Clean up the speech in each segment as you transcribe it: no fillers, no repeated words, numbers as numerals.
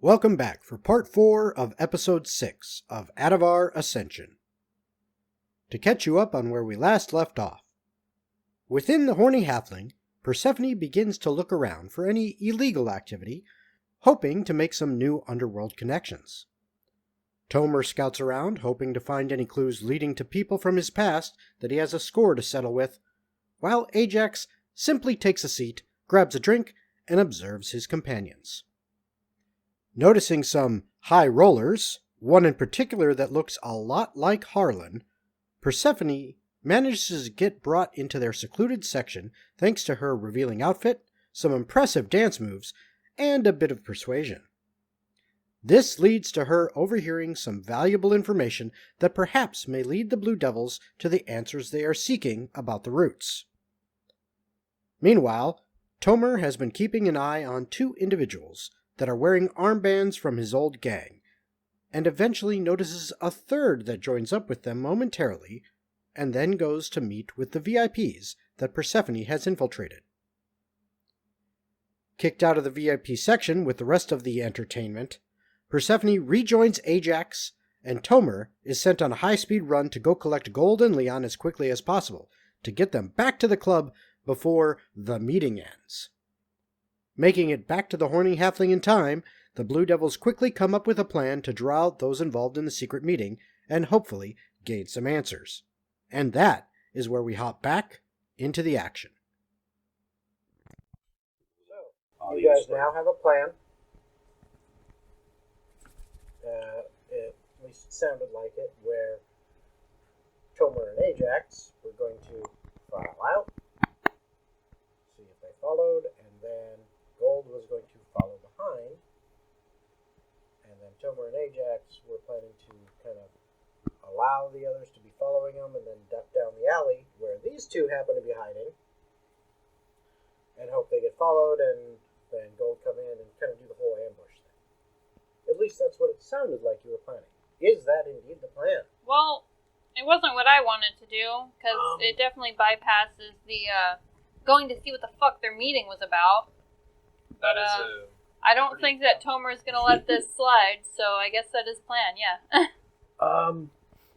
Welcome back for part 4 of episode 6 of Atavar Ascension. To catch you up on where we last left off, within the Horny Halfling, Persephone begins to look around for any illegal activity, hoping to make some new underworld connections. Tomer scouts around, hoping to find any clues leading to people from his past that he has a score to settle with, while Ajax simply takes a seat, grabs a drink, and observes his companions. Noticing some high rollers, one in particular that looks a lot like Harlan, Persephone manages to get brought into their secluded section thanks to her revealing outfit, some impressive dance moves, and a bit of persuasion. This leads to her overhearing some valuable information that perhaps may lead the Blue Devils to the answers they are seeking about the roots. Meanwhile, Tomer has been keeping an eye on two individuals that are wearing armbands from his old gang, and eventually notices a third that joins up with them momentarily, and then goes to meet with the VIPs that Persephone has infiltrated. Kicked out of the VIP section with the rest of the entertainment, Persephone rejoins Ajax, and Tomer is sent on a high-speed run to go collect Gold and Leon as quickly as possible, to get them back to the club before the meeting ends. Making it back to the Horny Halfling in time, the Blue Devils quickly come up with a plan to draw out those involved in the secret meeting and hopefully gain some answers. And that is where we hop back into the action. So, you guys now have a plan. At least it sounded like it, where Tomer and Ajax were going to file out, see if they followed, and then Gold was going to follow behind, and then Tomer and Ajax were planning to kind of allow the others to be following them and then duck down the alley where these two happen to be hiding and hope they get followed and then Gold come in and kind of do the whole ambush thing. At least that's what it sounded like you were planning. Is that indeed the plan? Well, it wasn't what I wanted to do, because it definitely bypasses the going to see what the fuck their meeting was about. But I don't think that Tomer is going to let this slide, so I guess that is plan, yeah.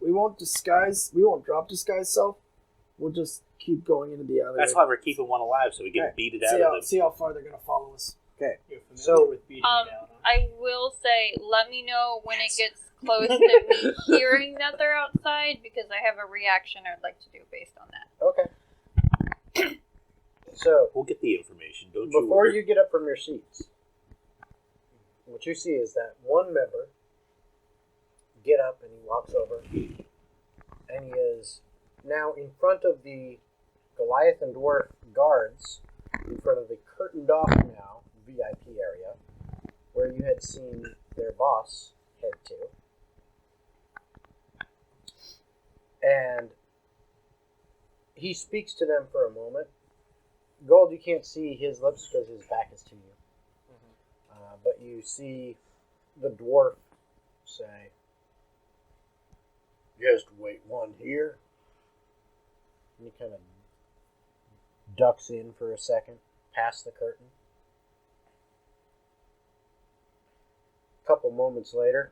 We won't drop disguise self. We'll just keep going into the alleyway. That's why we're keeping one alive, so we can beat it out of them. See how far they're going to follow us. Okay. So with beating it out. I will say, let me know when it gets close to me hearing that they're outside, because I have a reaction I'd like to do based on that. Okay. So, we'll get the information, don't you before worry. you get up from your seats, what you see is that one member get up and he walks over, and he is now in front of the Goliath and Dwarf guards, in front of the curtained off now VIP area, where you had seen their boss head to. And he speaks to them for a moment. Gold, you can't see his lips because his back is to you. Mm-hmm. But you see the dwarf say, "Just wait one here." And he kind of ducks in for a second, past the curtain. A couple moments later,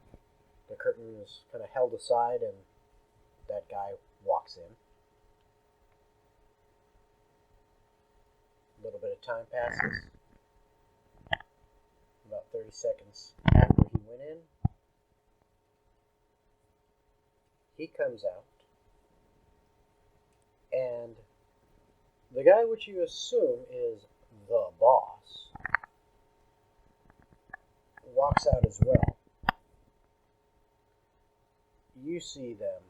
the curtain is kind of held aside and that guy walks in. A little bit of time passes. About 30 seconds after he went in, he comes out, and the guy which you assume is the boss walks out as well. You see them,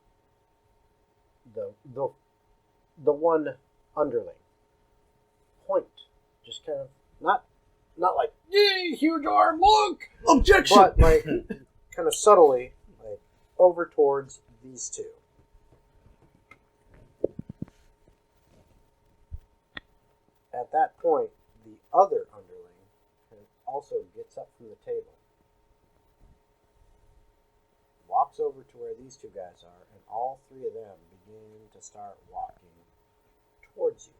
the one underling, point, just kind of not like, "Yay, huge arm, look! Objection!" But like kind of subtly, like over towards these two. At that point, the other underling also gets up from the table, walks over to where these two guys are, and all three of them begin to start walking towards you,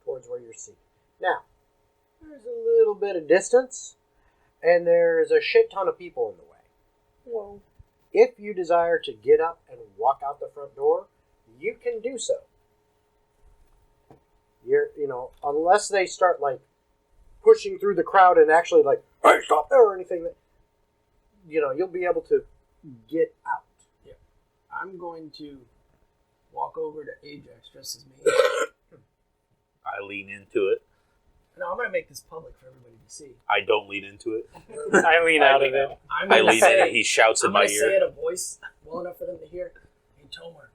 towards where you're seated. Now, there's a little bit of distance, And there's a shit ton of people in the way. Whoa. If you desire to get up and walk out the front door, you can do so. Unless they start, like, pushing through the crowd and actually, like, hey, stop there or anything, you'll be able to get out. Yeah. I'm going to walk over to Ajax dressed as me. I lean into it. No, I'm going to make this public for everybody to see. I don't lean into it. I lean out of it. I lean in and he shouts in my I'm going to say ear. it in a voice well enough for them to hear. Hey, Tomer,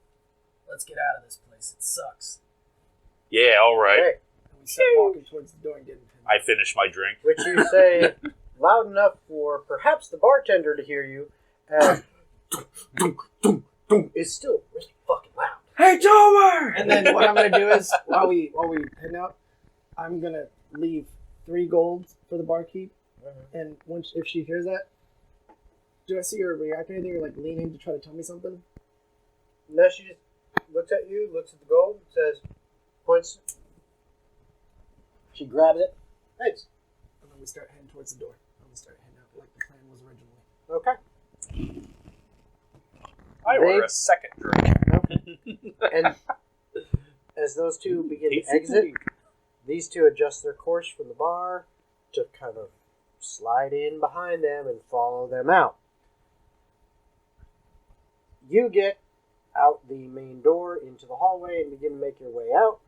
let's get out of this place. It sucks. Yeah, all right. Okay. And we start walking towards the door and getting pinned. I finish my drink. Which you say loud enough for perhaps the bartender to hear you, and is still really fucking loud. Hey, Tomer! And then what I'm going to do is, while we head out, I'm going to leave 3 gold for the barkeep. And if she hears that, do I see her react or anything, or like lean in to try to tell me something? No, she just looks at you, looks at the gold, says, points. She grabs it. Thanks. And then we start heading towards the door. And we start heading out like the plan was originally. Okay. I order a second drink. And as those two begin to exit, these two adjust their course from the bar to kind of slide in behind them and follow them out. You get out the main door into the hallway and begin to make your way out.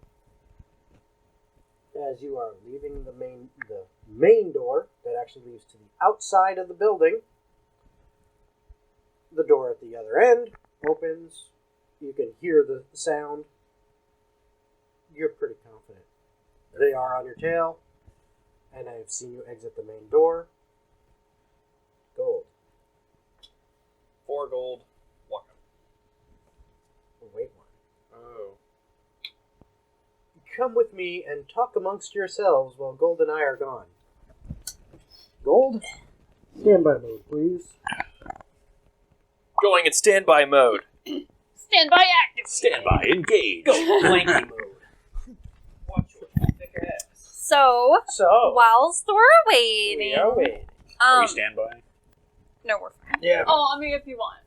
As you are leaving the main door that actually leads to the outside of the building, the door at the other end opens. You can hear the sound. You're pretty confident they are on your tail, and I have seen you exit the main door. Gold. 4 gold. Walk up. Wait one. Oh. Come with me and talk amongst yourselves while Gold and I are gone. Gold, standby mode, please. Going in standby mode. Standby active. Standby, engage. Go blanky mode. Watch your thick ass. So, So, whilst we're waiting, we are waiting. Are we standby? no, we're fine. Yeah. Oh, I mean, if you want.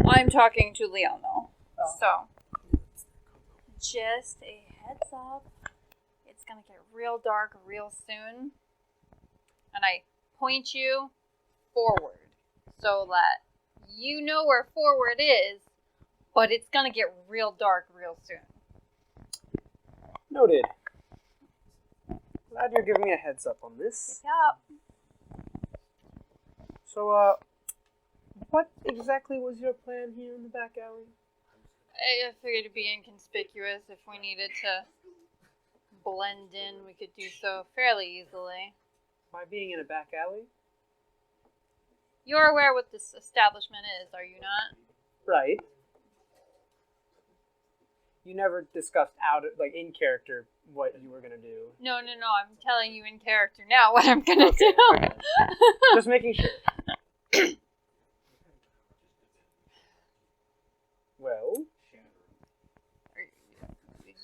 I'm talking to Leon though. Oh. So, just a heads up. It's gonna get real dark real soon. And I point you forward so that you know where forward is, but it's gonna get real dark real soon. Noted. Glad you're giving me a heads up on this. Yep. So, what exactly was your plan here in the back alley? I figured it'd be inconspicuous. If we needed to blend in, we could do so fairly easily. By being in a back alley? You're aware what this establishment is, are you not? Right. You never discussed in character what you were gonna do. No, I'm telling you in character now what I'm gonna do. Okay. Just making sure. Well,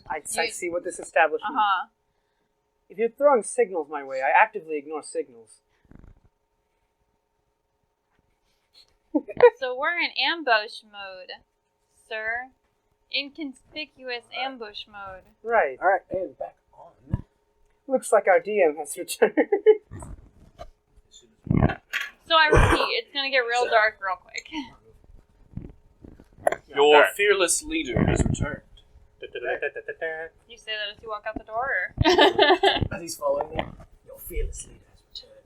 I see what this establishment is. Uh-huh. If you're throwing signals my way, I actively ignore signals. So we're in ambush mode, sir. Inconspicuous ambush mode. Right. Alright, and back on. Looks like our DM has returned. So I repeat, it's gonna get real dark real quick. Your fearless leader has returned. You say that as you walk out the door, or? As he's following me, your fearless leader has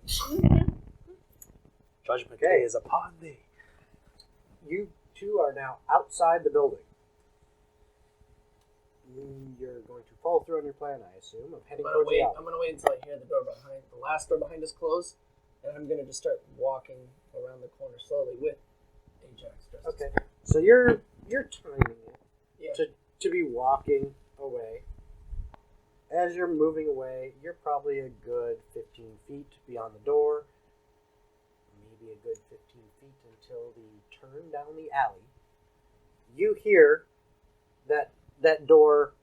returned. Judgment Day is upon thee. You two are now outside the building. You're going to follow through on your plan, I assume, of heading towards the alley. I'm gonna wait until I hear the last door behind us close, and I'm gonna just start walking around the corner slowly with Ajax. Okay, so you're timing it Yeah. to be walking away. As you're moving away, you're probably a good 15 feet beyond the door. Maybe a good 15 feet until the turn down the alley. You hear that door.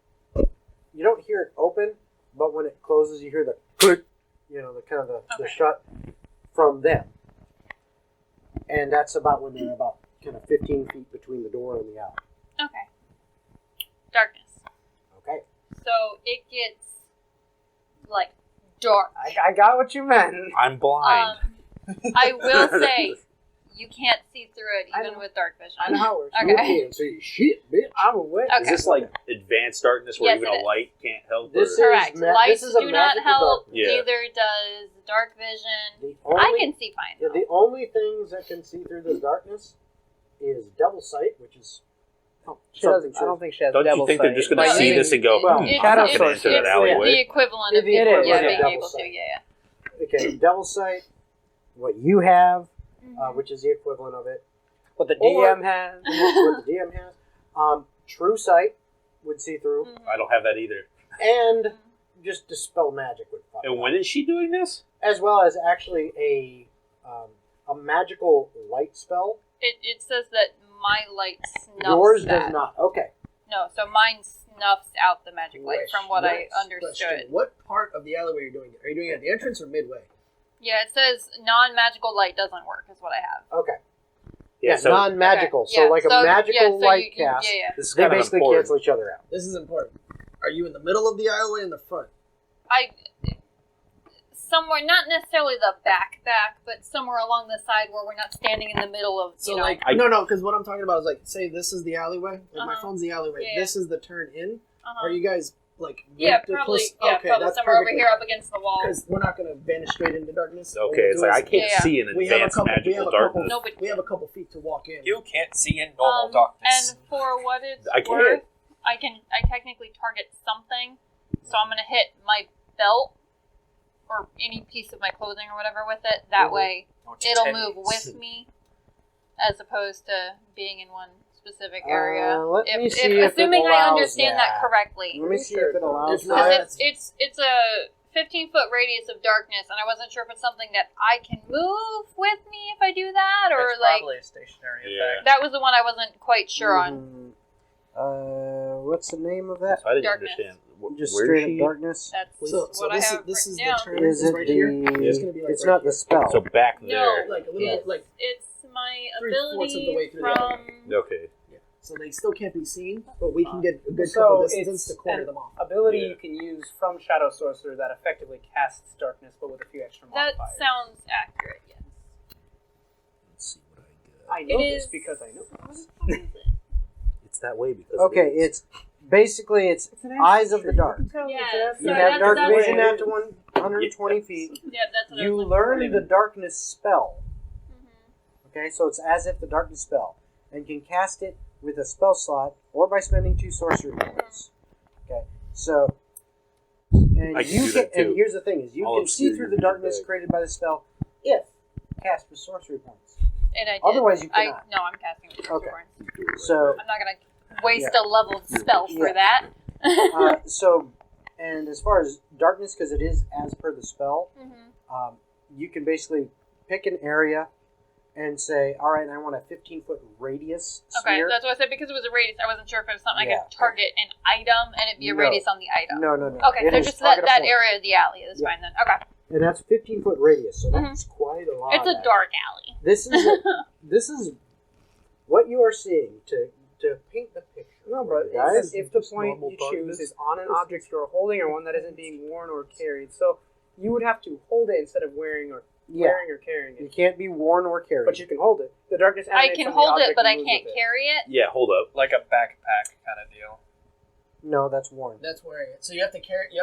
You don't hear it open, but when it closes, you hear the click. The kind of the shut from them. And that's about when they're about kind of 15 feet between the door and the alley. Okay. Darkness. Okay. So it gets like dark. I got what you meant. I'm blind. I will say you can't see through it I even know. with dark vision. I know how it works. Okay. You can't see shit, bitch. I'm aware. Okay. Is this like advanced darkness where Yes, even it a is. light can't help? This or- is- Correct. ma- Lights this is a do not magical help. dark- Yeah. Neither does dark vision. The I only, can see fine. yeah, Though. the only things that can see through this darkness is devil sight, which is She something. doesn't, I don't think she has Don't you devil think they're sight. just going to No, see it- this and go, well, I'm It's, not Shadow going to Sorcerer. enter that it's alleyway? the equivalent of It is, yeah, yeah. being Devil able to. sight. Yeah. Okay, devil sight. What you have, Mhm. which is the equivalent of it. What the Or- DM has. What the DM has. True sight would see through, Mhm. I don't have that either. and just dispel magic would fuck And up. when is she doing this? As well as actually a magical light spell. It says that my light snuffs Yours that. does not. Okay. No, so mine snuffs out the magic light from what I understood. Question. What part of the alleyway are you doing it? Are you doing it at the entrance or midway? Yeah, it says non-magical light doesn't work, is what I have. Okay. Yeah, so non-magical. Okay, So yeah, like a so- magical yeah, so light you- cast. Yeah, yeah. this is They kind of basically important. cancel each other out. This is important. Are you in the middle of the alleyway or in the front? Somewhere, not necessarily the back, but somewhere along the side where we're not standing in the middle of, So you know. like, I- no, because what I'm talking about is like, say this is the alleyway. Like my Uh-huh. phone's the alleyway. Yeah, yeah. This is the turn in. uh-huh. Are you guys like? Yeah, moved it probably. close? Yeah, okay, probably that's somewhere over perfectly here up against the wall. Because we're not going to vanish straight into darkness. What Okay, we'll it's do like I is can't Yeah. see an we have a advanced couple- we have magical a couple- darkness. Nobody. we have a couple feet to walk in. You can't see in normal And darkness. for what it's I can't. worth, I technically target something, so I'm gonna hit my belt or any piece of my clothing or whatever with it. That way, Don't it'll tell move me. with me, as opposed to being in one specific area. Let me see if it Assuming I allows understand that that. correctly, Let me see if it allows If not- that. because it's a 15-foot radius of darkness, and I wasn't sure if it's something that I can move with me if I do that, or It's like probably a stationary Yeah. effect. that was the one I wasn't quite sure on. What's the name of that? So I didn't Darkness. understand. Just Where straight is up she? darkness. That's So what I have this is written down. the turn. Is it right here. It's the? gonna be like It's right not here. the spell. So back No. there. Like a little It's, bit like it's my 3/4 of the way ability through the from. Okay. so they still can't be seen, but we can get a good So couple distance to it's corner an them off. ability Yeah. you can use from Shadow Sorcerer that effectively casts darkness, but with a few extra That modifiers. sounds accurate. Yes. Let's see what I got. I know It this is because I know. It's that way because Okay, it is. it's basically it's Eyes of the Dark. Yeah, You so have dark that's vision what- after 120 feet. Yeah, that's what I You was learn the darkness spell. Mhm. Okay, so it's as if the darkness spell, and can cast it with a spell slot or by spending 2 sorcery points. Okay, so and I can you do that and too. here's the thing: is you I'll can see obscure through your the darkness feedback. created by the spell if cast with sorcery points. And I did. Otherwise, you cannot. No, I'm casting with Okay. Sorcerer. So I'm not gonna waste a leveled spell for Yeah. that. so, and as far as darkness, because it is as per the spell, Mhm. you can basically pick an area and say, all right, I want a 15-foot radius Okay, sphere. that's what I said because it was a radius. I wasn't sure if it was something I Yeah. could target an item and it'd be a No. radius on the item. No. Okay, It so is just target that a point. area of the alley is Yeah. fine then. Okay, And that's 15-foot radius, so that's quite a lot. it's a actually. dark alley. This is what you are seeing to paint the picture. No, for but you guys. if the Just point normal you darkness. choose is on an object you're holding or one that isn't being worn or carried, so you would have to hold it instead of wearing or carrying you it. can't be worn or carried. But you can hold it. The darkness I emanates can from the hold it, object but I and moves can't with it. carry it. Yeah, hold up. Like a backpack kind of deal. No, that's worn. That's wearing it. So you have to carry. You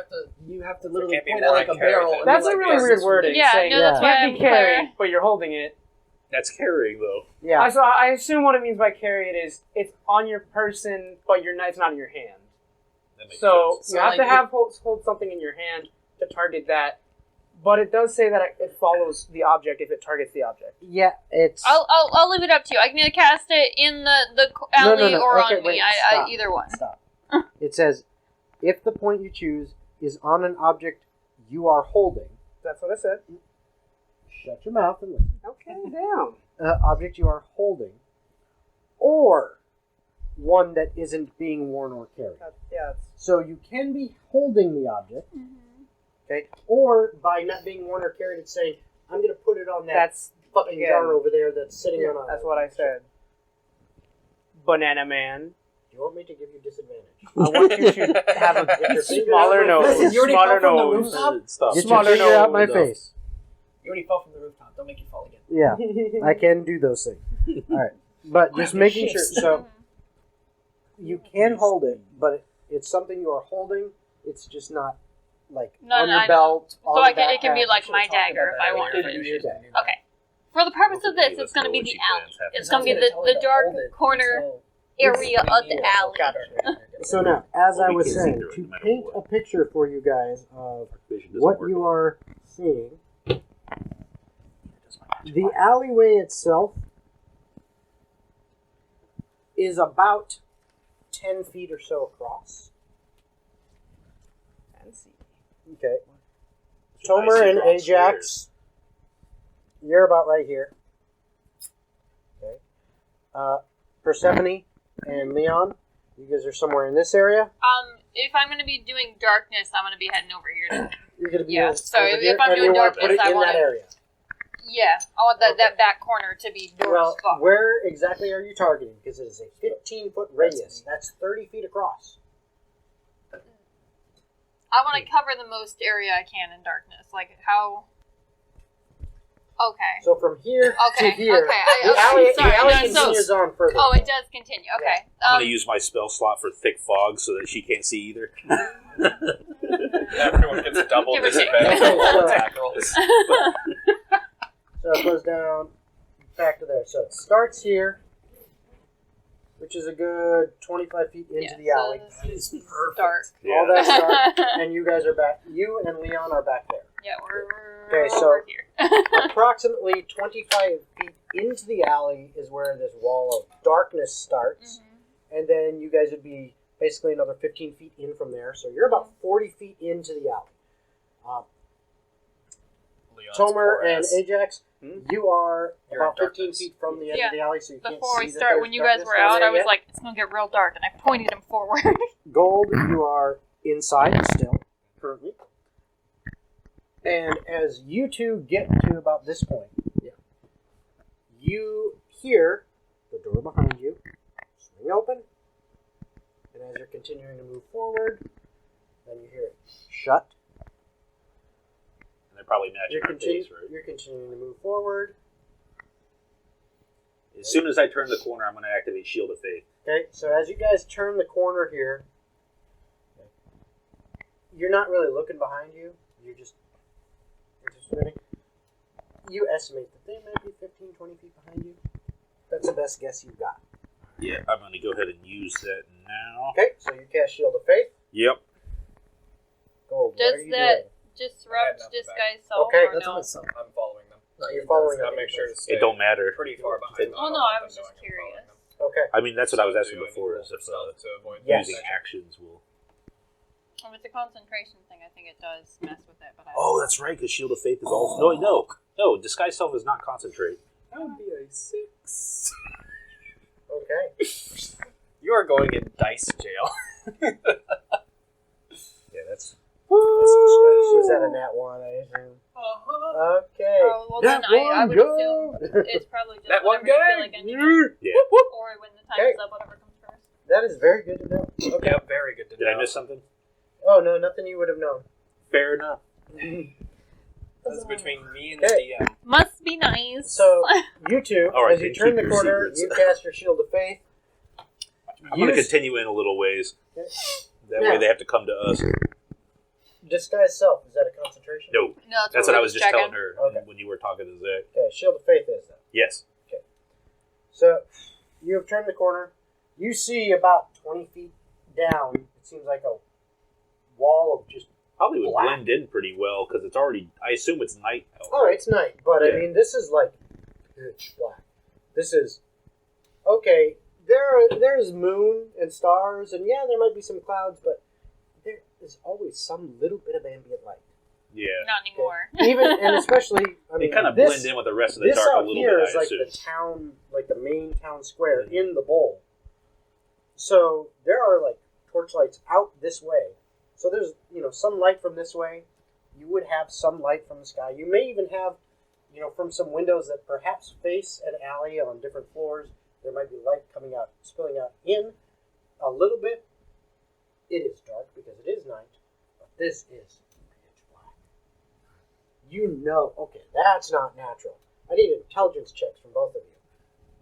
have to literally can't be point more out like a like carried barrel. than- and That's be a like, really this weird is wording. Yeah, saying no, that's you why can't I'm be carried, clear. but you're holding it. That's carrying though. Yeah. I assume what it means by carry it is it's on your person, but it's not in your hand. That makes So sense. you have like to hold something in your hand to target that. But it does say that it follows the object if it targets the object. Yeah, it's. I'll leave it up to you. I can either cast it in the alley No. or Okay, on wait, me. stop. Either one. Stop. It says, if the point you choose is on an object you are holding. That's what I said. Shut your mouth and listen. Okay, damn. Object you are holding, or one that isn't being worn or carried. Yeah. So you can be holding the object, Mm-hmm. okay, or by not being worn or carried, it's saying, I'm going to put it on that That's fucking Again. jar over there that's sitting on a... That's what I said. Banana Man. Do you want me to give you disadvantage? I want you to have a Get your finger smaller out of the- nose. Listen, you already Smaller fell from the nose. rooftop? Stop. Get your Smaller finger out nose. my No. face. You already fell from the rooftop. Don't make you fall again. Yeah, I can do those things. Alright, but just making sure. So, you can hold it, but it's something you are holding. It's just not, like, No, on no, your I know. belt. So on I the can, it can be backpack. like my dagger if I want Yeah, it. yeah, yeah. Okay. For the purpose of this, it's going to be the alley. It's going to be the dark corner area of the alley. So now, as Well, I we was can't see saying, through it to no matter paint what. a picture for you guys of Vision doesn't what work you at all. are seeing, the alleyway itself is about 10 feet or so across. Okay. Tomer and Ajax, you're about right here. Okay. Persephone and Leon, you guys are somewhere in this area. If I'm going to be doing darkness, I'm going to be heading over here. You're going to be Yeah, over so if here, I'm and doing you want to put darkness, it I in want that to- area. Yeah, I want that, Okay. that back corner to be dark Well, as fuck. where exactly are you targeting? Because it is a 15-foot radius. That's 30 feet across. I want to cover the most area I can in darkness. Like, how... Okay. So from here Okay, to here, okay, the alley, sorry, the alley no, so- continues on further. Oh, it does continue. Okay. I'm going to use my spell slot for thick fog so that she can't see either. Everyone gets a double Give or take. disadvantage on all Okay. attack rolls. So it goes down back to there. So it starts here, which is a good 25 feet into Yeah, the alley. so this is dark. All that start, and you guys are back. You and Leon are back there. Yeah, we're Okay, so- over here. Approximately 25 feet into the alley is where this wall of darkness starts. And then you guys would be basically another 15 feet in from there. So you're about 40 feet into the alley. Leon's Tomer poor and ass. Ajax, you are You're about in 15 darkness. feet from the edge Yeah. of the alley, so you Before can't we see that start, there's when you guys darkness were down out, there I was yet. like, it's going to get real dark, and I pointed him forward. Gold, you are inside still, currently. And as you two get to about this point, you hear the door behind you swing open, and as you're continuing to move forward, then you hear it shut. And they're probably matching our face, right? You're continuing to move forward. As soon as I turn the corner, I'm going to activate Shield of Faith. Okay, so as you guys turn the corner here, you're not really looking behind you. You're just spinning. You estimate that they might be 15, 20 feet behind you. That's the best guess you've got. Yeah, I'm going to go ahead and use that now. Okay, so you cast Shield of Faith. Yep. Gold, what Does are you that doing? disrupt enough disguise self Okay, or that's no? I'm following them. No, you're following I'll them. make sure to stay It don't matter. pretty far behind them. Oh, no, I was just curious. Okay. I mean, that's what I was So asking do I need before, to is roll if for stealth to avoid Yes. using actions will... If it's a concentration thing, I think it does mess with it. But I Oh, that's right, because Shield of Faith is also... No, Disguise Self is not Concentrate. That would be a 6. Okay. You are going in dice jail. Yeah, that's... Was that a nat 1, I assume? Okay. Oh, well, then I would assume it's probably just That one whatever you feel guy? like ending Yeah. or when the time Okay. is up, whatever comes first. That is very good to know. Okay. Yeah, very good to Did know. I miss something? Oh, no, nothing you would have known. Fair enough. This is between me and Okay. the DM. Must be nice. So, you two, All right, as you then turn keep the your corner, secrets. you cast your Shield of Faith. I'm going to Use- continue in a little ways. Okay. That Now- way they have to come to us. Disguise Self, is that a concentration? No, no, that's what I we're was just checking. telling her Okay. when you were talking to Zach. Okay, Shield of Faith is that. Yes. So, you have turned the corner. You see about 20 feet down, it seems like a wall of just... Probably would Black. blend in pretty well, because it's already... I assume it's night. out, Oh, right? it's night, but Yeah. I mean, this is like pitch black. This is... Okay, there's moon and stars, and yeah, there might be some clouds, but there is always some little bit of ambient light. Yeah. Not anymore. Even, and especially, I mean, They kind of this, blend in with the rest of the this dark a out little here bit, is I like assume. the town, like the main town square in the bowl. So there are like torchlights out this way. So there's some light from this way. You would have some light from the sky. You may even have from some windows that perhaps face an alley on different floors, there might be light coming out, spilling out in a little bit. It is dark because it is night, but this is pitch black. Okay, that's not natural. I need intelligence checks from both of you.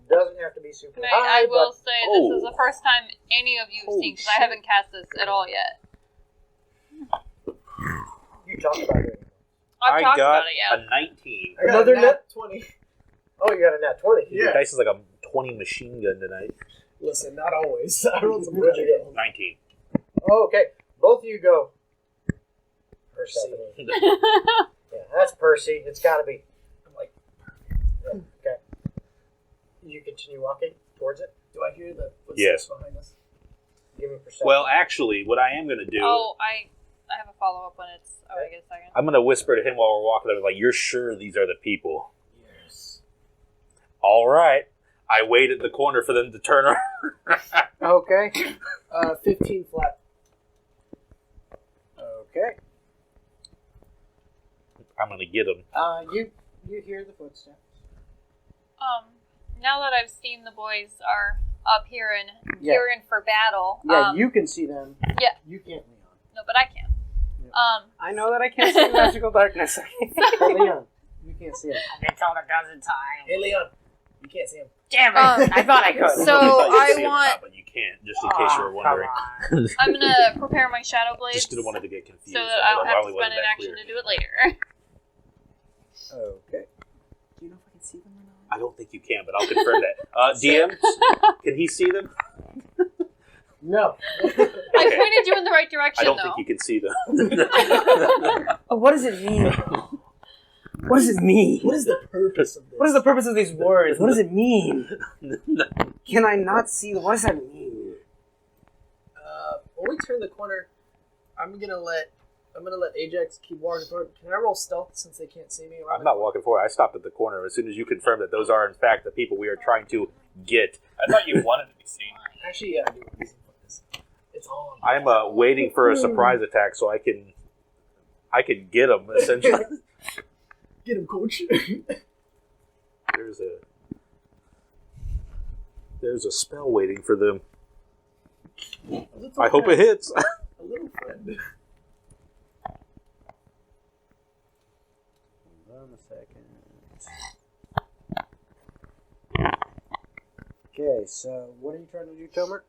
Doesn't have to be super high. I will say this is the first time any of you have seen, because I haven't cast this at all yet. You talked about it. I've talked about it, a 19. I got Another a net 20. Oh, you got a nat 20. Your dice is like a 20 machine gun tonight. Listen, not always. I rolled some What'd you really get? 19. Oh, okay. Both of you go. Percy. Yeah, that's Percy. It's got to be. I'm like, Yeah, okay. You continue walking towards it. do I hear the footsteps Yes. behind us? Give me perception. Well, actually, what I am going to do, Oh, I have a follow-up when it's... Oh, I get a second. I'm going to whisper to him while we're walking. I'm like, you're sure these are the people? Yes. All right. I wait at the corner for them to turn around. Okay. 15 flat. Okay. I'm going to get them. You hear the footsteps. Now that I've seen the boys are up here and gearing for battle... you can see them. Yeah. You can't, Leon. No, but I can. I know that I can't see magical darkness. Hey, Leon, you can't see them. I've been told a dozen times. Hey, Leon. You can't see him. Damn it! I thought I could. So You thought you could I see 'em or want- not, but you can't, just in case you were wondering. I'm gonna prepare my shadow blades Just didn't want it to get confused. so that I don't have to Probably wasn't spend an that action clear. to do it later. Okay. Do you know if I can see them or not? I don't think you can, but I'll confirm that. DM, can he see them? No. I pointed you in the right direction, I don't though. think you can see them. Oh, what does it mean? What does it mean? What is the purpose of this? What is the purpose of these words? What does it mean? Can I not see them? What does that mean? When we turn the corner, I'm gonna let Ajax keep walking forward. Can I roll stealth since they can't see me? I'm not walking forward. I stopped at the corner as soon as you confirmed that those are, in fact, the people we are trying to get. I thought you wanted to be seen. Actually, yeah, I do want to be seen like this. It's on. I'm waiting for a surprise attack so I can get them, essentially. Get him, coach. There's a spell waiting for them. I hope it hits. A little friend. Hold on a second. Okay, so what are you trying to do, Tomer?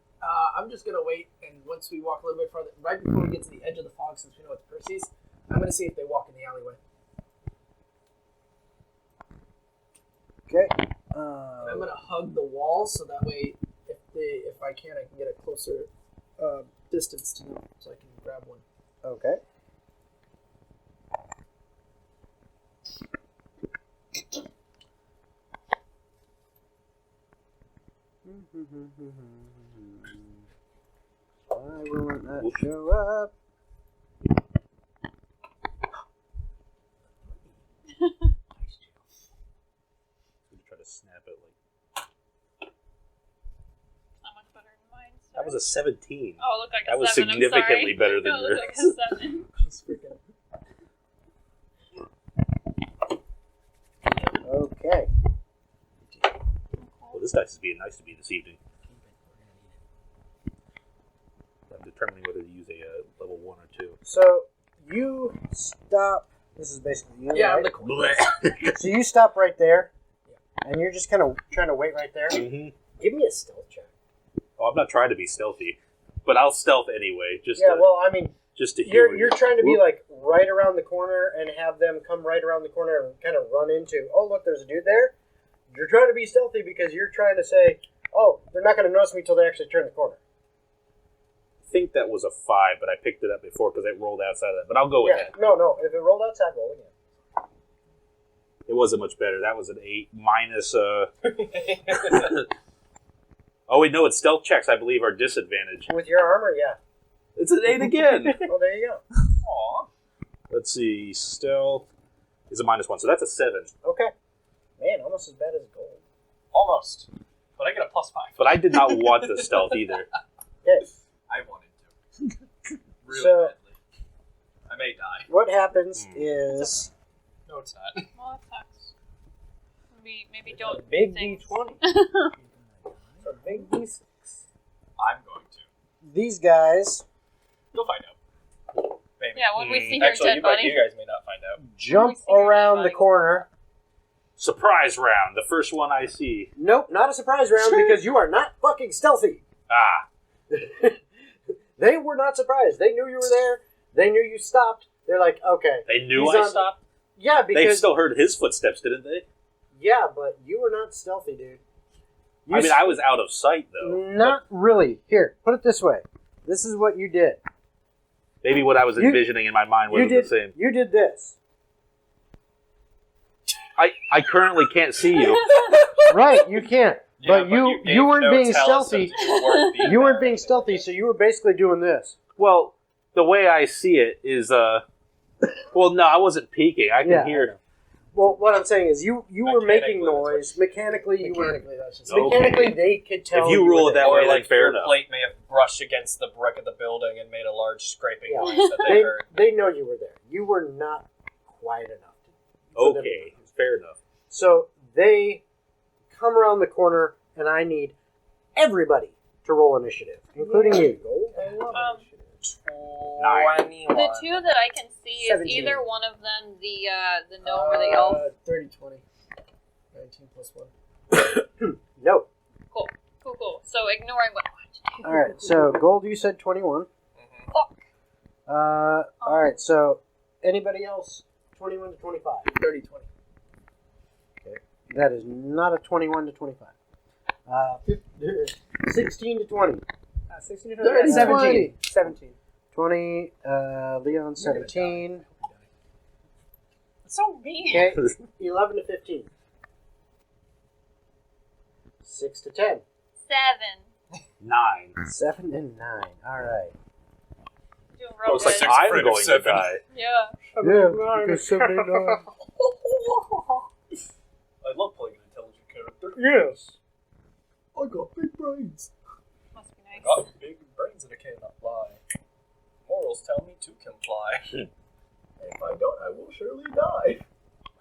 I'm just gonna wait, and once we walk a little bit farther, right before we get to the edge of the fog, since we know it's Percy's, I'm gonna see if they walk in the alleyway. Okay. I'm gonna hug the wall so that way, if I can get a closer distance to them, so I can grab one. Okay. Why won't that show up? Try to snap it like Not much better than mine. Sorry. that was a 17. Oh, it looked like a That was 7. I'm significantly sorry. better than It looked like yours. a 7. She's freaking. Okay. Well, this dice is being nice to me this evening. I'm determining whether to use a level 1 or 2. So you stop. This is basically you. Yeah, I'm right? the cool. So you stop right there, and you're just kind of trying to wait right there. Mm-hmm. Give me a stealth check. Oh, I'm not trying to be stealthy, but I'll stealth anyway. Just Yeah, to, well, I mean, just to hear. you're trying to be like right around the corner and have them come right around the corner and kind of run into. Oh, look, there's a dude there. You're trying to be stealthy because you're trying to say, oh, they're not going to notice me until they actually turn the corner. I think that was a 5, but I picked it up before because it rolled outside of that. But I'll go with Yeah, that. no. If it rolled outside, roll again. It wasn't much better. That was an 8 minus. Oh wait, no, it's stealth checks. I believe are disadvantaged. With your armor, yeah. It's an 8 again. Oh, there you go. Aw. Let's see. Stealth is a -1, so that's a 7. Okay. Man, almost as bad as gold. Almost. But I get a +5. But I did not want the stealth either. Okay. I wanted to. Really So- badly. I may die. What happens is... No, it's not. Well, that sucks. Maybe don't. A big things. D20. A big D6. I'm going to. These guys You'll find out. Maybe. Yeah, when we see your Actually, dead body. you guys may not find out. jump see your around body. the corner. Surprise round. The first one I see. Nope, not a surprise round because you are not fucking stealthy. Ah. They were not surprised. They knew you were there. They knew you stopped. They're like, okay. They knew He's I on- stopped? Yeah, They because still heard his footsteps, didn't they? yeah, but you were not stealthy, dude. You I mean, I was out of sight, though. not really. Here, put it this way. This is what you did. Maybe what I was You- envisioning in my mind You wasn't did. the same. You did this. I currently can't see you. Right, you can't. Yeah, but you gave weren't no being tell stealthy. since You weren't being, You weren't being stealthy, so you were basically doing this. Well, the way I see it is, well, no, I wasn't peeking. I can Yeah, hear. Well, what I'm saying is you were making Mechanically, noise. Mechanically, you were. Mechanically, that's just Okay. Mechanically, they could tell. If you rule were it that there. Or way, like then fair your enough. plate may have brushed against the brick of the building and made a large scraping Yeah. noise that they heard. They know you were there. You were not quiet enough. for them to Okay, know. fair enough. So they come around the corner, and I need everybody to roll initiative, including you. The two that I can see is 17. either one of them the gnome or the elf. 30, 20. 19 plus 1. No. Cool. So ignoring what I want to do. All right. So Gold, you said 21. Mhm. Fuck. All right. So anybody else? 21 to 25. 30, 20. That is not a 21 to 25. 16 to 20. 16 30, 17. 17. 20. Leon 17. That's so mean. Okay. 11 to 15. 6 to 10. 7. 9. 7 and 9. All right. Doing Oh, real it's like good. I'm afraid of going to 7. die. Yeah. Yeah, because 7 and 9. I love playing an intelligent character. Yes. I got big brains. Must be nice. Got big brains that I cannot lie. Morals tell me to comply. If I don't, I will surely die.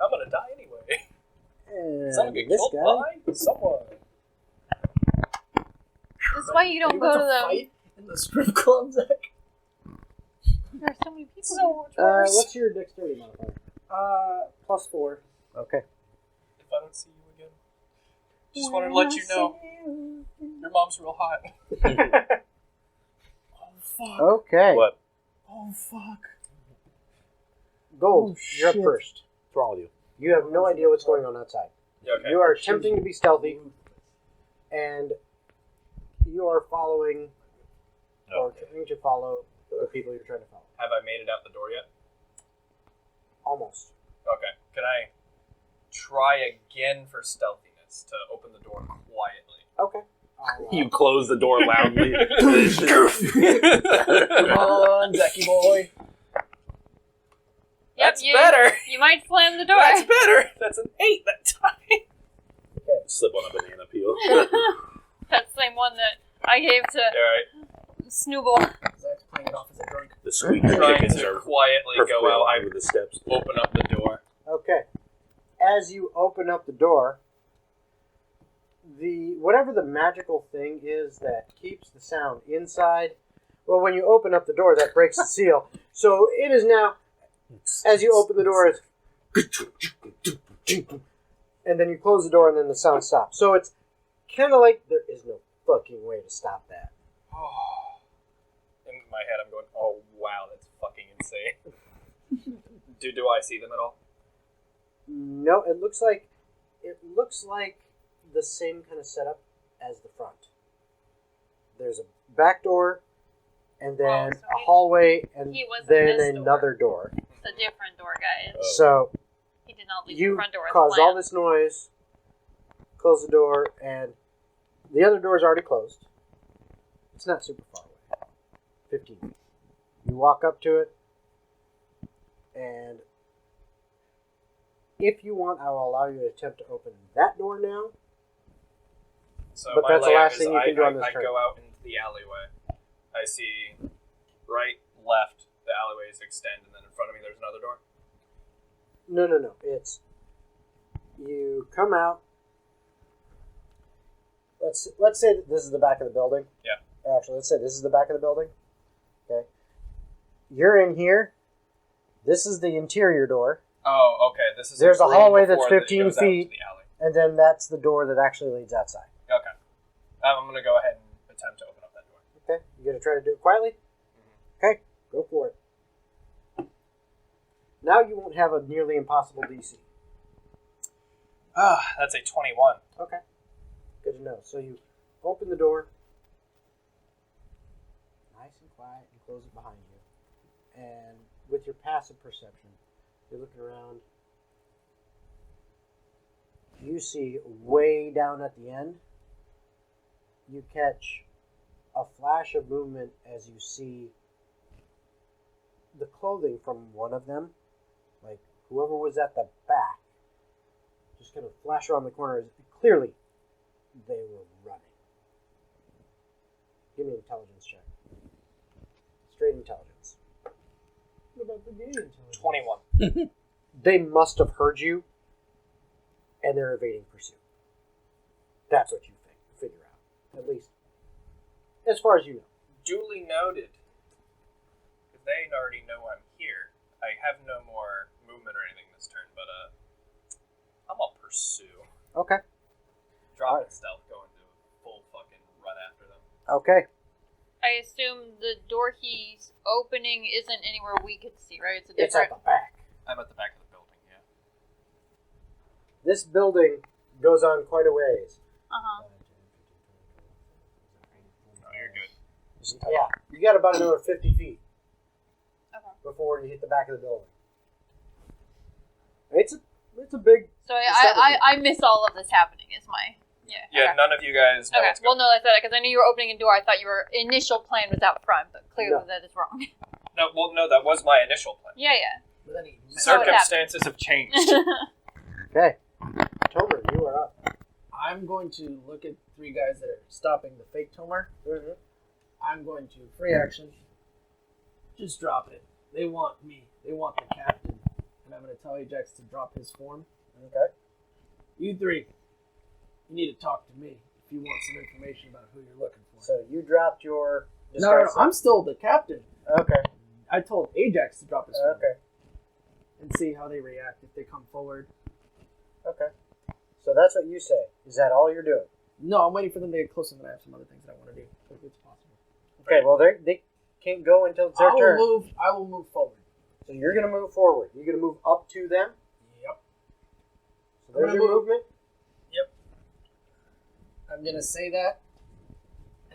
I'm gonna die anyway. Someone And get this killed guy. by someone. That's why you don't go to the. fight in the strip club, Zach? There's so many people. So much worse. What's your dexterity modifier? Plus 4. Okay. If I don't see you again, just wanted to let you know your mom's real hot. Oh, fuck. Okay. What? Oh, fuck. Gold, Oh, you're up shit. first. What's wrong with you? You have no idea what's going on outside. Yeah, okay. You are attempting to be stealthy, and you are following, or trying to follow the people you're trying to follow. Have I made it out the door yet? Almost. Okay. Can I try again for stealthiness to open the door quietly? Okay. You close the door loudly. Come on, Zachy boy. Yep, That's better. You might slam the door. That's better. That's an 8 that time. Slip on a banana peel. That same one that I gave to Alright. Snooble. Zach's playing it off as a drink. The squeaky Trying chickens to are quietly perfectly go out. aligned I with the steps. open up the door. Okay. As you open up the door, whatever the magical thing is that keeps the sound inside, well, when you open up the door, that breaks the seal. So it is now, as you open the door, it's and then you close the door, and then the sound stops. So it's kind of like there is no fucking way to stop that. In my head, I'm going, oh, wow, that's fucking insane. Do I see them at all? No, it looks like the same kind of setup as the front. There's a back door, and then Oh, so a hallway, and he wasn't then this door. another door. It's a different door, guys. So He did not leave the you front door as caused planned. all this noise, close the door, and the other door is already closed. It's not super far away. 15 feet. You walk up to it, and if you want, I will allow you to attempt to open that door now. So But my that's the layout last is thing you can do on this I turn. go out into the alleyway. I see right, left, the alleyways extend, and then in front of me there's another door. No. It's You come out. Let's say that this is the back of the building. Yeah. Actually, let's say this is the back of the building. Okay. You're in here. This is the interior door. Oh, okay. This is. There's a room hallway that's before 15 it goes out to feet. the alley. And then that's the door that actually leads outside. Okay. I'm gonna go ahead and attempt to open up that door. Okay. You gonna try to do it quietly? Mm-hmm. Okay. Go for it. Now you won't have a nearly impossible DC. That's a 21. Okay. Good to know. So you open the door, nice and quiet, and close it behind you. And with your passive perception, you're looking around. You see way down at the end, you catch a flash of movement as you see the clothing from one of them, like whoever was at the back, just kind of flash around the corner. Clearly, they were running. Give me an intelligence check. Straight intelligence. What about the game intelligence? 21. They must have heard you, and they're evading pursuit. That's what you figure out. At least, as far as you know. Duly noted. Because they already know I'm here. I have no more movement or anything this turn, but I'm gonna pursue. Okay. Dropping stealth, going to full fucking run after them. Okay. I assume the door he's opening isn't anywhere we could see, right? It's a It's at different. the back. I'm at the back of the building, yeah. This building goes on quite a ways. Uh-huh. Oh, you're good. Yeah, you got about another 50 feet Okay. before you hit the back of the building. It's a big. So I miss all of this happening. Is my Yeah, Okay. none of you guys know Okay. what's Well, going no, I said that because I knew you were opening a door. I thought your initial plan was out front, but clearly No. that is wrong. on. No, that was my initial plan. Yeah. But then he So what Circumstances have changed. Okay. Tomer, you are up. I'm going to look at three guys that are stopping the fake Tomer. Mm-hmm. I'm going to free action. Just drop it. They want me. They want the captain. And I'm going to tell Ajax to drop his form. Okay. You three, you need to talk to me if you want some information about who you're looking for. So you dropped your. No, I'm still the captain. Okay. I told Ajax to drop his form. Okay. And see how they react if they come forward. Okay. So that's what you say. Is that all you're doing? No, I'm waiting for them to get closer, and then I have some other things that I want to do, if it's possible. Okay. Well, they can't go until it's their turn. I will move forward. So you're gonna move forward. You're gonna move up to them. Yep. So there's your movement. I'm gonna say that.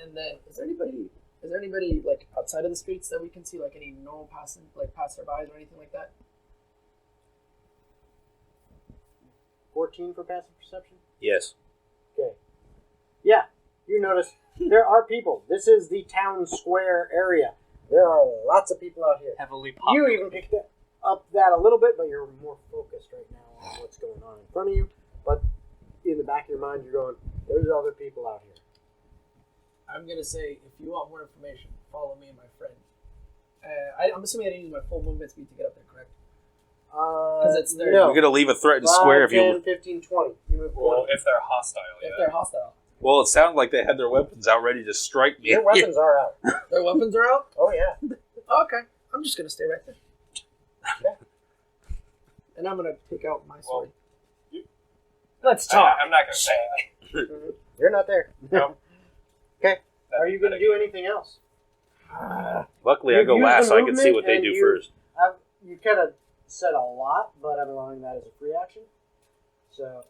And then, is there anybody like outside of the streets that we can see, like any normal passerbys or anything like that? 14 for passive perception. Yes. Okay. Yeah, you notice there are people. This is the town square area. There are lots of people out here. Heavily You popular. even picked up that a little bit, but you're more focused right now on what's going on in front of you. But in the back of your mind, you're going, there's other people out here. I'm gonna say, if you want more information, follow me and my friend. I'm assuming I didn't use my full movement speed to get up there, correct? Because it's there. No. You're gonna leave a threatened 5, square if 10, you. 15, 20. You move Well, 20. if they're hostile, yeah. If they're hostile. Well, it sounded like they had their weapons out ready to strike me. Your weapons are out. Their weapons are out? Oh, yeah. Okay. I'm just gonna stay right there. Okay. And I'm gonna take out my sword. Let's talk. I'm not going to say anything. Mhm. You're not there. No. Okay. Are you going to do anything else? Luckily, I You've go used last, the so I can see movement what they and do you- first. You kind of said a lot, but I'm allowing that as a free action. So,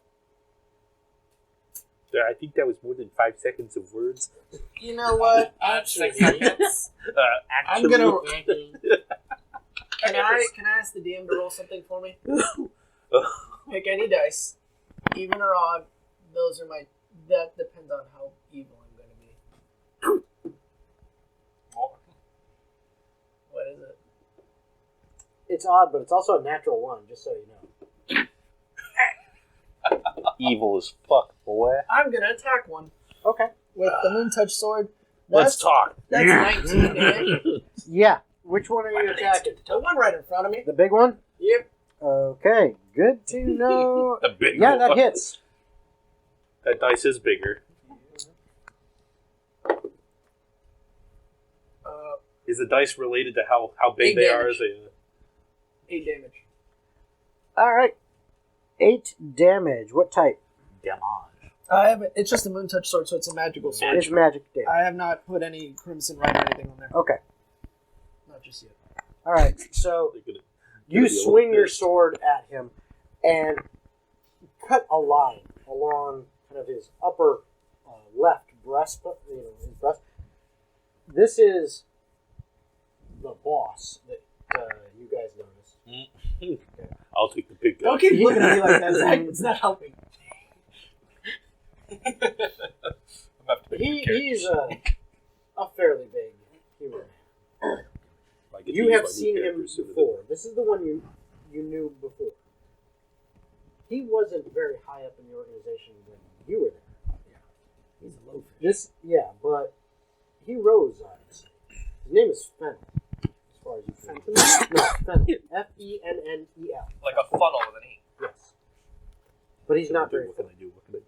Yeah, I think that was more than 5 seconds of words. You know what? Actually, Actually, I'm gonna. Can I ask the DM to roll something for me? Pick any dice, even or odd. Those are my. That depends on how evil I'm going to be. What is it? it's odd, but it's also a natural one, just so you know. Evil as fuck, boy. I'm gonna attack one Okay. with the Moon Touch sword. Let's talk. That's 19 to hit. Yeah. Which one are you attacking? The one right in front of me. The big one? Yep. Okay, good to know. A big Yeah, that one. hits. That dice is bigger. Is the dice related to how big 8 they damage. are? Is they, 8 damage. All right. 8 damage. What type? damage. I haven't. It's just a moon touch sword, so it's a magical sword. It's magic damage. I have not put any crimson right or anything on there. Okay. Not just yet. All right. So They're gonna- you gonna be a swing little your pissed. sword at him and cut a line along kind of his upper left breast. His breast. This is the boss that you guys noticed. I'll take the big guy. Don't keep looking at me like that, Zach. It's not helping. I'm gonna have to make new He's characters. a fairly big human. I get to You use have my new seen him characters sooner than- before. This is the one you knew before. He wasn't very high up in the organization when you were there. He's a loaf. But he rose on it. His name is Fennel. As far as you can. No, Fennel. Fennel. Like a funnel with an E. Yes. But he's not very. What can I do? What can I do?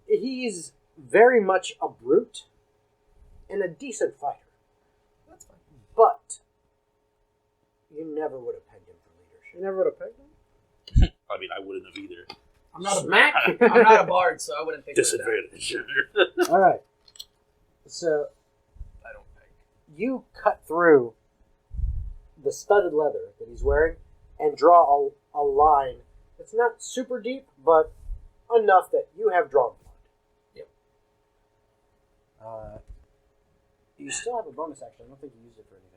He's very much a brute and a decent fighter. That's fine. But you never would have pegged him for leadership. You never would have pegged him? I mean, I wouldn't have either. I'm not a Smack. I'm not a bard, so I wouldn't think Disadvantage. All right. So I don't peg. you cut through the studded leather that he's wearing and draw a line that's not super deep, but enough that you have drawn blood. Yep. You still have a bonus action. I don't think you used it for anything.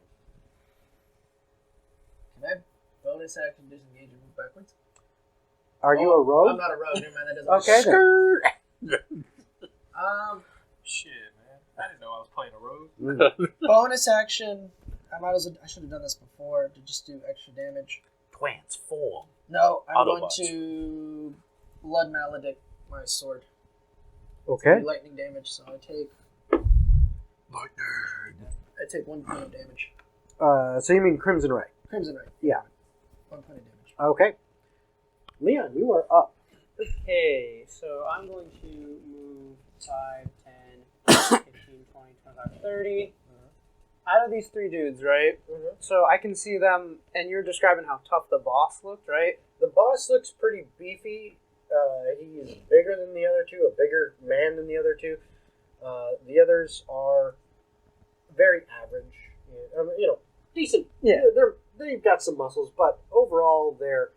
Can I bonus action disengage and move backwards? Are you a rogue? I'm not a rogue. Never mind. That doesn't Okay. Then. Shit, man. I didn't know I was playing a rogue. Bonus action. I should have done this before to just do extra damage. Transform. No, I'm going Autobots. to blood maledict my sword. Okay. Lightning damage, so I take 1 point of damage. So you mean Crimson Ray? Crimson Ray. Yeah. 1 point of damage. Okay. Leon, you are up. Okay, so I'm going to move 5, 10, 15, 20, 25, 30. Out of these 3 dudes, right? Mm-hmm. So I can see them, and you're describing how tough the boss looked, right? The boss looks pretty beefy. He's bigger than the other two, a bigger man than the other two. The others are very average. Decent. Yeah. They've got some muscles, but overall they're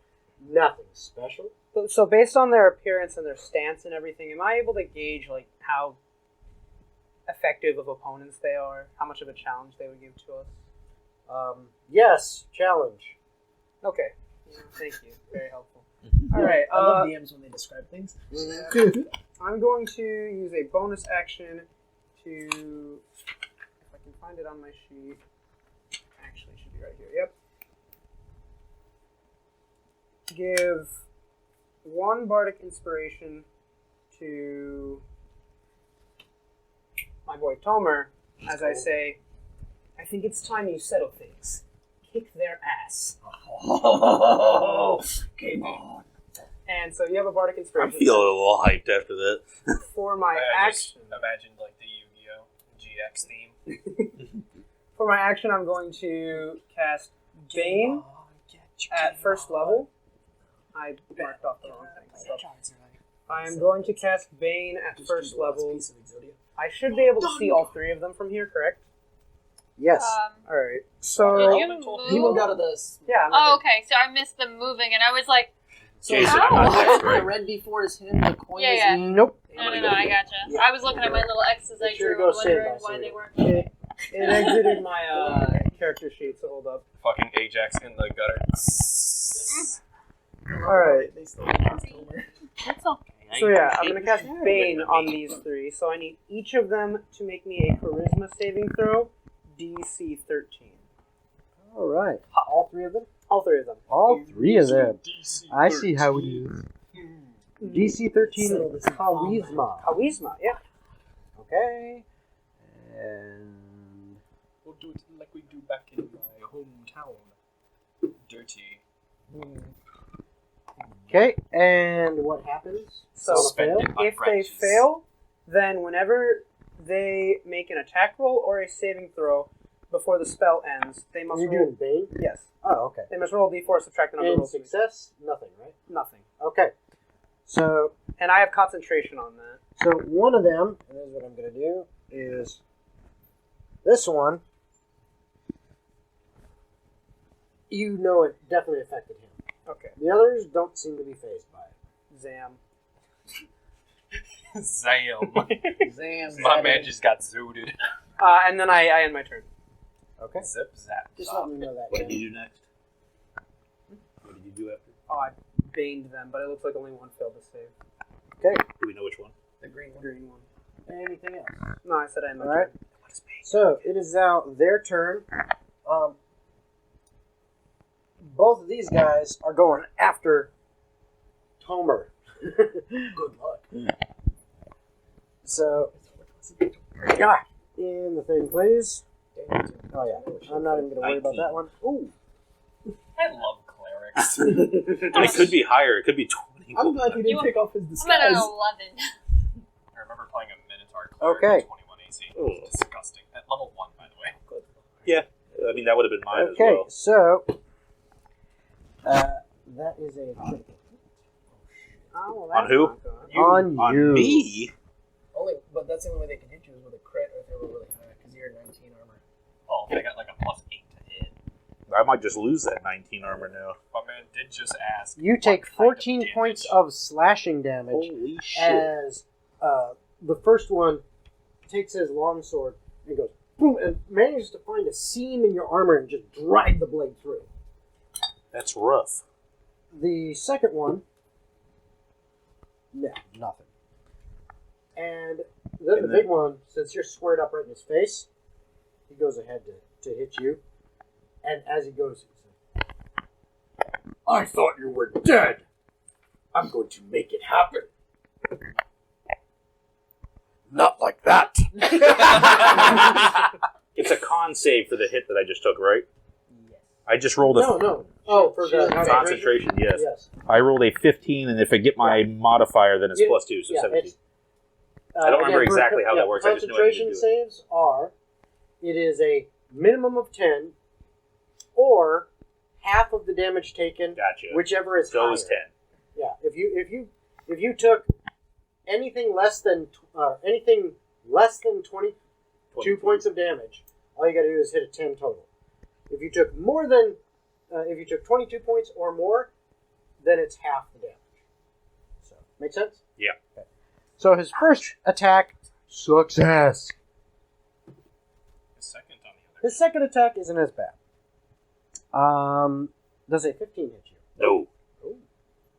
nothing special. So based on their appearance and their stance and everything, am I able to gauge like how effective of opponents they are? How much of a challenge they would give to us? Yes, challenge. Okay. Thank you. Very helpful. All right. I love DMs when they describe things. I'm going to use a bonus action to, if I can find it on my sheet. Actually, it should be right here. Yep. Give 1 bardic inspiration to my boy Tomer, as I say, I think it's time you settle things. Kick their ass. Oh, game on. And so you have a bardic I'm inspiration. feeling a little hyped after that. For my I just action. imagined like the Yu-Gi-Oh! GX theme. For my action, I'm going to cast Bane at first level. I marked off the wrong thing. So I am going to cast Bane at first level. I should be able to see all 3 of them from here, correct? Yes. Alright. Did So, you He moved move? out of this. yeah. I'm Oh, okay. So I missed the moving, and I was like, So Jason, Ow. I'm not the right. red D4 is him. The coin Yeah, is yeah. Nope. no, I gotcha. Yeah. I was looking at my little X's I Make sure to drew, go and wondering stand by why so they we weren't. It exited my character sheet, so hold up. Fucking Ajax in the gutter. Alright. They still use Tomer. That's okay. So yeah, I'm gonna cast Bane on these 3. So I need each of them to make me a Charisma saving throw, DC 13. All right. All 3 of them? All 3 of them. All 3 of them. DC I see how it is. DC 13 Settle this in Charisma. Charisma, yeah. Okay. And We'll do it like we do back in my hometown. Dirty. Okay, and what happens? So Suspended by if they branches. fail, then whenever they make an attack roll or a saving throw before the spell ends, they must You're roll. doing Bane? Yes, Oh, okay. they must roll a d4, subtract the number of And rolls. success? Nothing, right? Nothing. Okay. So And I have concentration on that. So one of them, and this is what I'm going to do, is this one. You know it definitely affected him. Okay. The others don't seem to be phased by it. Zam. Zam. Zam. My man just got zooted. And then I end my turn. Okay. Zip zap. Just let me know that. What Jen. did you do next? What did you do after? Oh, I baned them, but it looks like only one failed to save. Okay. Do we know which one? The green one. Anything else? No, I said I end my All right. turn. So it is now their turn. Both of these guys are going after Tomer. Good luck. So, in the thing, please. Oh yeah, I'm not even going to worry about that one. Ooh. I love clerics. And it could be higher. It could be 20. I'm glad he You- didn't take off his I'm disguise. at an 11. I remember playing a Minotaur cleric Okay. at 21 AC. It was disgusting. At level 1, by the way. Yeah. I mean, that would have been mine as Okay, well. so that is a critical. Oh, well, On that's who? not good. On you. On me? But that's the only way they can hit you is with a crit or if they were really high, because you're 19 armor. Oh, I got like a +8 to hit. I might just lose that 19 armor now. My man did just ask. You take what kind 14 of points damage. of slashing damage Holy shit. as the first one takes his longsword and goes boom and manages to find a seam in your armor and just drive the blade through. That's rough. The second one, yeah, nothing. And then And the big one, since you're squared up right in his face, he goes ahead to hit you. And as he goes, he's like, I thought you were dead. I'm going to make it happen. Not like that. It's a con save for the hit that I just took, right? I just rolled a No. Oh, for the concentration, yes. Yes. I rolled a 15, and if I get my modifier, then it's Yeah, +2, so yeah, 17. it's, I don't remember again, exactly how that works. I just knew I needed to concentration do it. saves are, it is a minimum of 10, or half of the damage taken, Gotcha. whichever is So it was higher. 10. Yeah, if you took anything less than 22 points of damage, all you got to do is hit a 10 total. If you took more than if you took 22 points or more, then it's half the damage. So, make sense? Yeah. Okay. So his first attack, success. The second on the other. His second attack isn't as bad. Does a 15 hit you? No. Oh,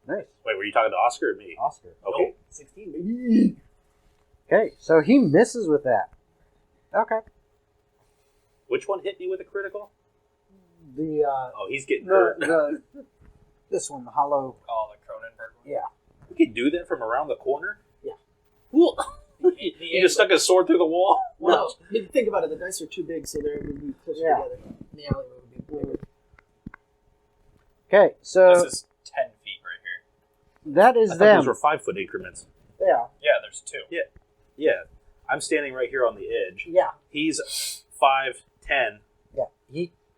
nice. Wait, were you talking to Oscar or me? Oscar. Okay. 16, baby. Okay, so he misses with that. Okay. Which one hit me with a critical? The Oh, he's getting hurt. this one, the hollow. Oh, the Cronenberg one. Yeah. You can do that from around the corner? Yeah. Cool. He just stuck his sword through the wall? Well, I mean, think about it. The dice are too big, so they would be closer Yeah. together. The alleyway would be bigger. Okay, so This is 10 feet right here. that is I thought them. those were 5-foot increments. Yeah, Yeah, there's 2. Yeah. I'm standing right here on the edge. yeah, He's 5'10", yeah.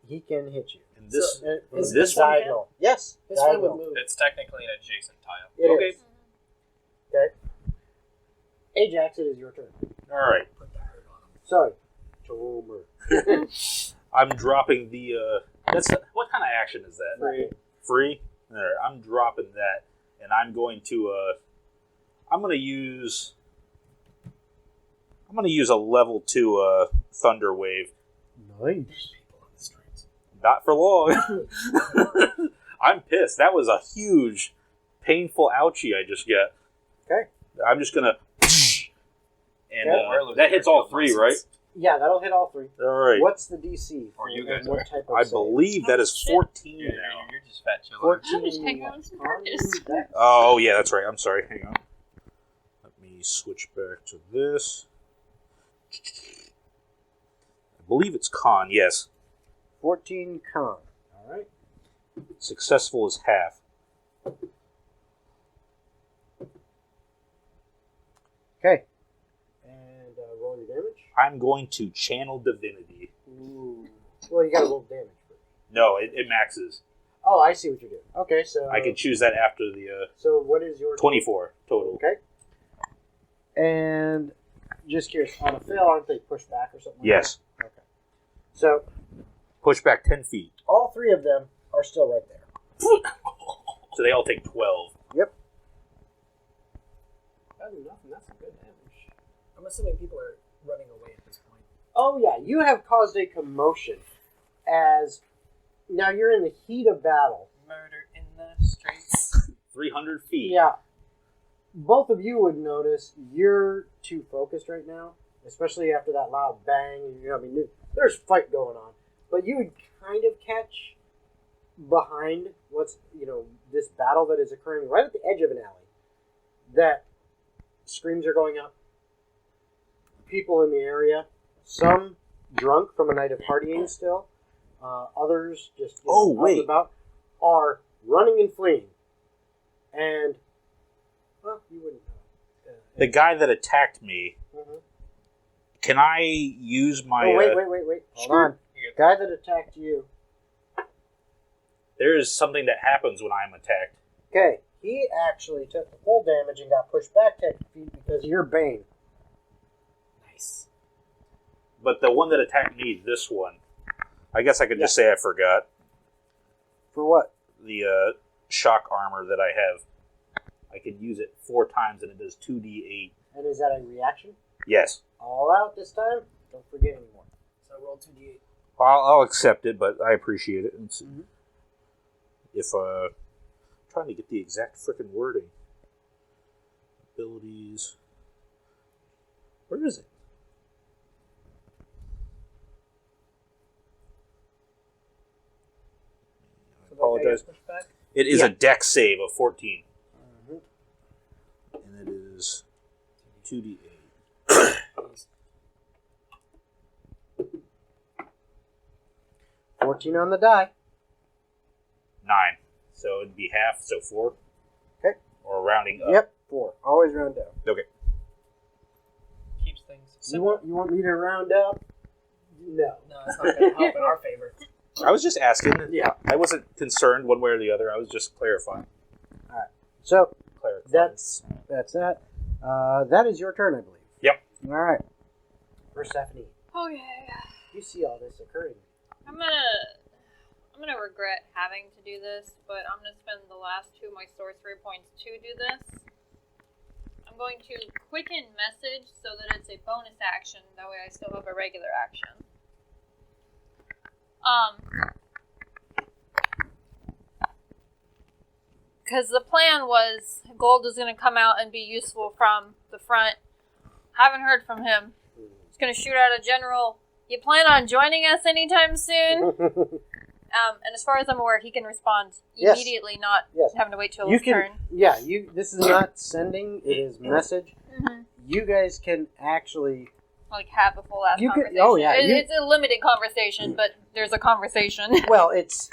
He can hit you. and this... Is this one diagonal? Yes, His friend would diagonal. move. It's technically an adjacent tile. It Okay. is. Okay. Ajax, it is your turn. All right. Sorry, Tomer. I'm dropping the... what kind of action is that? Free. Free? All right, I'm dropping that, and I'm going to... I'm going to use a level 2 Thunder Wave. Nice. Not for long. I'm pissed. That was a huge, painful ouchie I just got. Okay. I'm just going to... And Okay. that hits all 3, right? Yeah, that'll hit all 3. All right. What's the DC? Or you and guys what are. type of I save? believe that is Oh, shit. 14 Yeah, now. you're just fat chiller. 14. I'm just hanging on some practice. Dex. Oh, yeah, that's right. I'm sorry. Hang on. Let me switch back to this. I believe it's con, yes. 14 con. All right. Successful is half. Okay. And roll your damage. I'm going to channel divinity. Ooh. Well, you gotta roll damage first. No, it maxes. Oh, I see what you're doing. Okay, so... I can choose that after the So what is your... 24 total. Okay. And just curious, on a fail, aren't they pushed back or something like Yes. that? Okay. So Push back 10 feet. all three of them are still right there. So they all take 12. Yep. That's nothing. That's some good damage. I'm assuming people are running away at this point. Oh, yeah, you have caused a commotion as... Now you're in the heat of battle. Murder in the streets. 300 feet. Yeah. Both of you would notice you're too focused right now, especially after that loud bang. You know, I mean, there's fight going on, but you would kind of catch behind what's, you know, this battle that is occurring right at the edge of an alley. That screams are going up. People in the area, some drunk from a night of partying still, others just out and about, are running and fleeing. And well, you wouldn't know. The guy that attacked me, can I use my... Oh, wait. Hold on. The guy that attacked you. There is something that happens when I'm attacked. Okay, he actually took the full damage and got pushed back 10 feet because of your bane. Nice. But the one that attacked me, this one, I guess I could just say I forgot. For what? The shock armor that I have. I can use it 4 times and it does 2d8. And is that a reaction? Yes. All out this time? Don't forget anymore. So roll 2d8. I'll accept it, but I appreciate it. If trying to get the exact frickin' wording. Abilities. Where is it? I apologize. It is a dex save of 14. And it is 2d8. 14 on the die. 9. So it'd be half, so 4. Okay. Or rounding up. Yep, 4. Always round down. Okay. Keeps things simple. You want me to round up? No. No, it's not going to help in our favor. I was just asking. Yeah. I wasn't concerned one way or the other. I was just clarifying. Alright. So, Clarifying. that's that. That is your turn, I believe. Yep. Alright. Persephone, Okay. you see all this occurring. I'm gonna regret having to do this, but I'm gonna spend the last 2 of my sorcery points to do this. I'm going to quicken message so that it's a bonus action. That way I still have a regular action. Because the plan was Gold is going to come out and be useful from the front. Haven't heard from him. He's going to shoot out a general. You plan on joining us anytime soon? And as far as I'm aware, he can respond immediately, not having to wait till his turn. Yeah, this is not sending, it is message. You guys can actually... Like, have a full ass conversation. Oh, yeah. It's a limited conversation, but there's a conversation. Well, it's...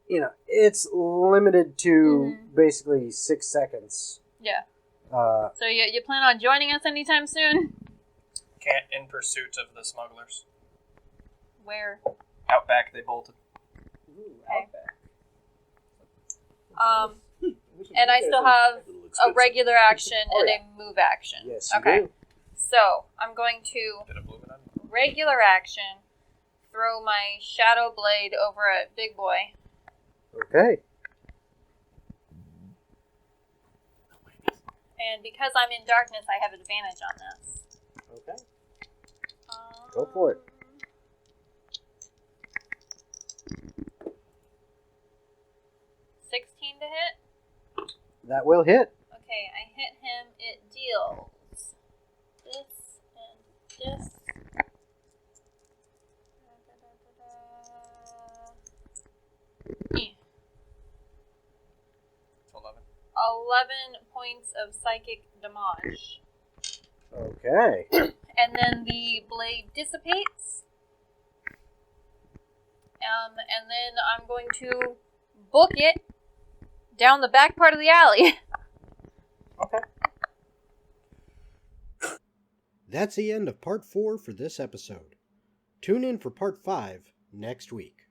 You know, it's limited to basically 6 seconds. Yeah. So you plan on joining us anytime soon? Can't in pursuit of the smugglers. Where? Out back, they bolted. Okay. And I still have a regular action and a move action. Yes, okay. do. So I'm going to regular action, throw my shadow blade over at Big Boy. Okay. And because I'm in darkness, I have advantage on this. Okay. Go for it. 16 to hit? That will hit. Okay, I hit him. It deals this and this. 11 points of psychic damage. Okay. And then the blade dissipates. And then I'm going to book it down the back part of the alley. Okay. That's the end of part 4 for this episode. Tune in for part 5 next week.